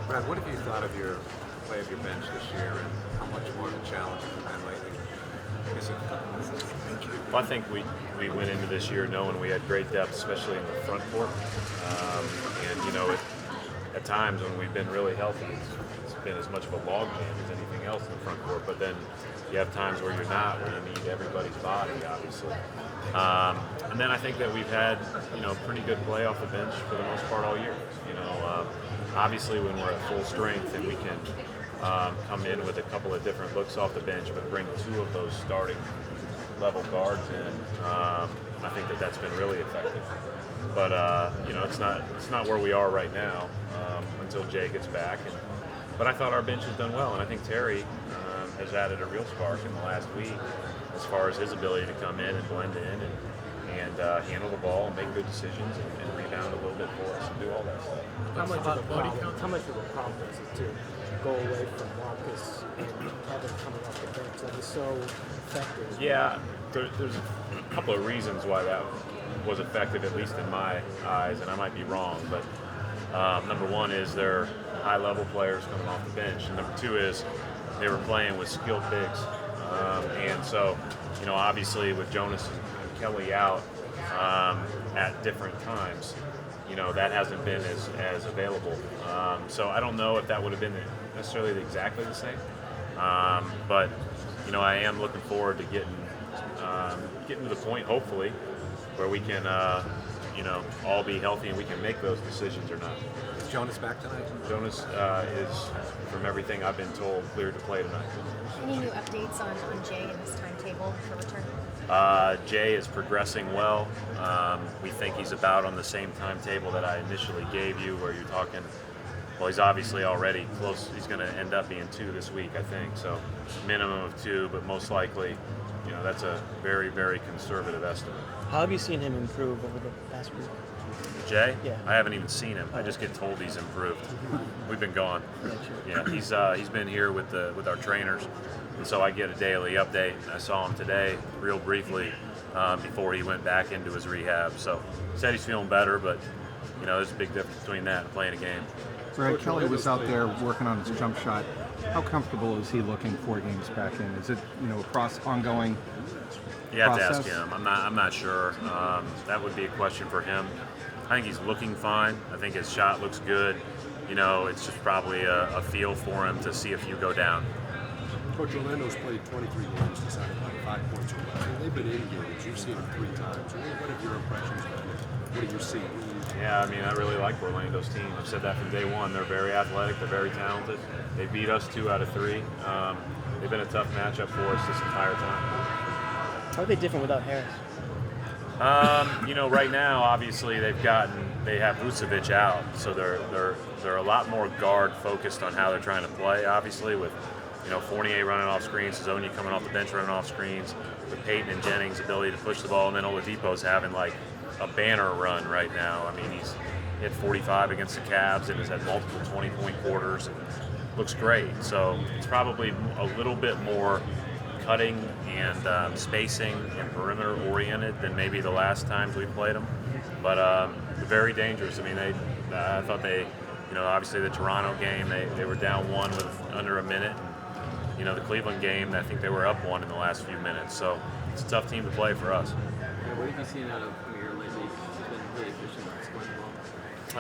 Brad, what have you thought of your play of your bench this year, and how much more of a challenge has it been lately? Thank you. Well, I think we went into this year knowing we had great depth, especially in the front court. And at times when we've been really healthy, it's been as much of a logjam as anything else in the front court. But then you have times where you're not, where you need everybody's body, obviously. And then I think that we've had pretty good play off the bench for the most part all year. Obviously when we're at full strength and we can come in with a couple of different looks off the bench, but bring two of those starting level guards in. I think that's been really effective. But it's not where we are right now until Jay gets back. But I thought our bench has done well, and I think Terry has added a real spark in the last week as far as his ability to come in and blend in and handle the ball and make good decisions and rebound a little bit for us and do all that stuff. How much of a problem is it to go away from Marcus and have him coming off the bench that is so effective? Yeah, there's a couple of reasons why that was effective, at least in my eyes, and I might be wrong, but number one is they're high-level players coming off the bench, and number two is they were playing with skilled bigs. And so, obviously with Jonas and Kelly out at different times, that hasn't been as available. So I don't know if that would have been necessarily exactly the same. But, I am looking forward to getting to the point, hopefully, where we can, all be healthy and we can make those decisions or not. Is Jonas back tonight? Jonas is, from everything I've been told, cleared to play tonight. Any new updates on Jay and his timetable for return? Jay is progressing well. We think he's about on the same timetable that I initially gave you, where you're talking, well, he's obviously already close. He's going to end up being 2 this week, I think. So minimum of 2, but most likely, that's a very, very conservative estimate. How have you seen him improve over the past week? Jay? Yeah. I haven't even seen him. I just get told he's improved. We've been gone. Yeah, he's been here with our trainers, and so I get a daily update. I saw him today, real briefly, before he went back into his rehab. So said he's feeling better, but there's a big difference between that and playing a game. Brad, Kelly was out there working on his jump shot. How comfortable is he looking 4 games back in? Is it ongoing? You have process? to ask him. I'm not sure. That would be a question for him. I think he's looking fine. I think his shot looks good. It's just probably a feel for him to see a few go down. Coach, Orlando's played 23 games, decided by 5 points or less. They've been in games. You've seen them 3 times. What have your impressions been? What do you see? Yeah, I really like Orlando's team. I've said that from day one. They're very athletic. They're very talented. They beat us 2 out of 3. They've been a tough matchup for us this entire time. How are they different without Harris? Right now, obviously they have Vucevic out, so they're a lot more guard focused on how they're trying to play. Obviously, with Fournier running off screens, Zonia coming off the bench running off screens, with Peyton and Jennings' ability to push the ball, and then Oladipo's having like a banner run right now. He's hit 45 against the Cavs and has had multiple 20-point quarters. And looks great. So it's probably a little bit more cutting and spacing and perimeter oriented than maybe the last times we played them. But they're very dangerous. I thought they, obviously the Toronto game, they were down 1 with under a minute. And, the Cleveland game, I think they were up 1 in the last few minutes. So it's a tough team to play for us. What have you seen out of Amir lately? He's been really efficient at scoring the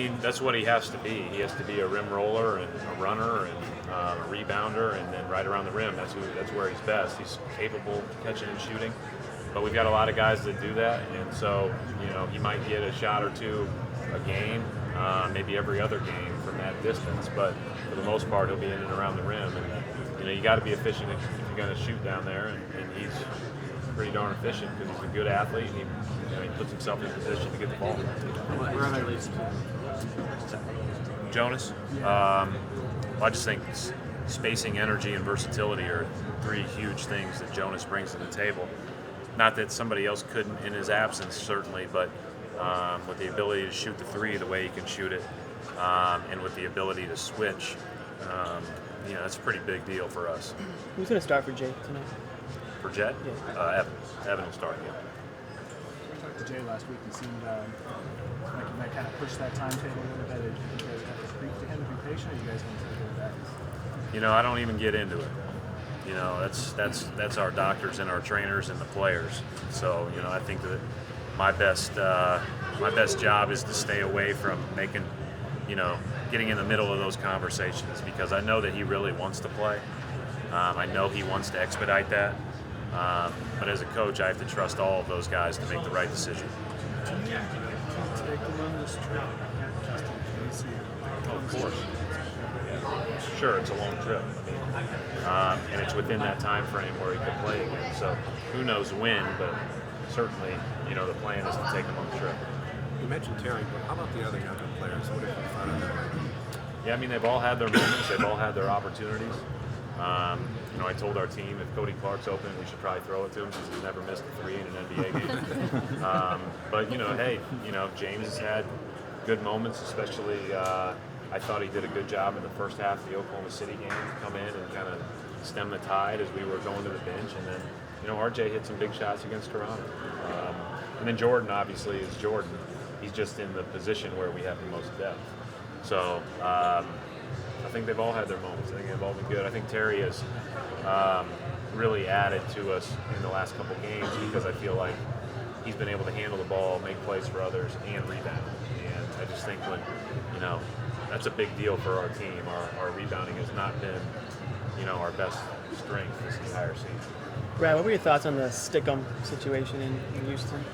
ball. That's what he has to be. He has to be a rim roller and a runner and a rebounder, and then right around the rim. That's where he's best. He's capable of catching and shooting, but we've got a lot of guys that do that, and so he might get a shot or 2 a game, maybe every other game from that distance. But for the most part, he'll be in and around the rim, and you got to be efficient if you're going to shoot down there, and he's pretty darn efficient because he's a good athlete, and he puts himself in position to get the ball. Jonas? I just think spacing, energy, and versatility are 3 huge things that Jonas brings to the table. Not that somebody else couldn't in his absence, certainly, but with the ability to shoot the 3 the way he can shoot it, and with the ability to switch, that's a pretty big deal for us. Who's going to start for Jay tonight? For Jet? Yeah. Evan will start, yeah. I talked to Jay last week. He seemed like he might kind of push that timetable a little bit. Did you guys have to speak to him? situation? Are you guys going to take care of that? You know, I don't even get into it. You know, that's our doctors and our trainers and the players. So, you know, I think that my best job is to stay away from making, you know, getting in the middle of those conversations, because I know that he really wants to play. I know he wants to expedite that. But as a coach, I have to trust all of those guys to make the right decision. Do you take them on this trip just in case you Of course. Sure, it's a long trip. And it's within that time frame where he could play again. So who knows when, but certainly, you know, the plan is to take him on the trip. You mentioned Terry, but how about the other younger players? What have you thought of them? Yeah, I mean, they've all had their moments. They've all had their opportunities. You know, I told our team if Cody Clark's open, we should probably throw it to him because he's never missed a three in an NBA game. But, you know, hey, you know, James has had good moments, especially I thought he did a good job in the first half of the Oklahoma City game to come in and kind of stem the tide as we were going to the bench. And then, you know, RJ hit some big shots against Toronto. And then Jordan, obviously, is Jordan. He's just in the position where we have the most depth. So I think they've all had their moments. I think they've all been good. I think Terry has really added to us in the last couple games because I feel like he's been able to handle the ball, make plays for others, and rebound. And I just think when, you know, that's a big deal for our team. Our rebounding has not been, you know, our best strength this entire season. Brad, what were your thoughts on the Stickum situation in Houston?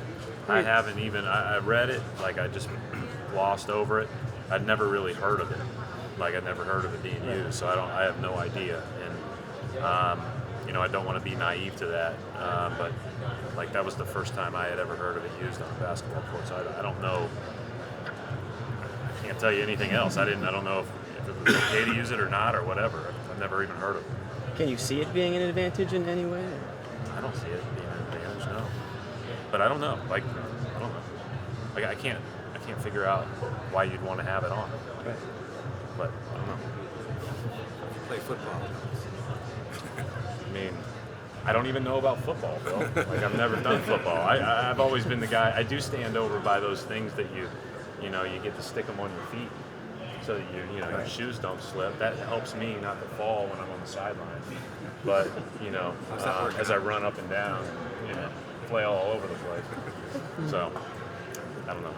I haven't even, I read it, like I just glossed over it. I'd never really heard of it. Like I'd never heard of it being used, so I have no idea. And, you know, I don't want to be naive to that, but like that was the first time I had ever heard of it used on a basketball court, so I don't know. I can't tell you anything else. I don't know if it was okay to use it or not or whatever. I've never even heard of it. Can you see it being an advantage in any way? I don't see it being an advantage, no. But I don't know. Like, I don't know. Like, I can't figure out why you'd want to have it on. Right. But I don't know. Play football. I mean, I don't even know about football, Bill. Like, I've never done football. I've always been the guy. I do stand over by those things that you know, you get to stick them on your feet so that your shoes don't slip. That helps me not to fall when I'm on the sideline. But, you know, as I run up and down, you know, play all over the place. So, I don't know.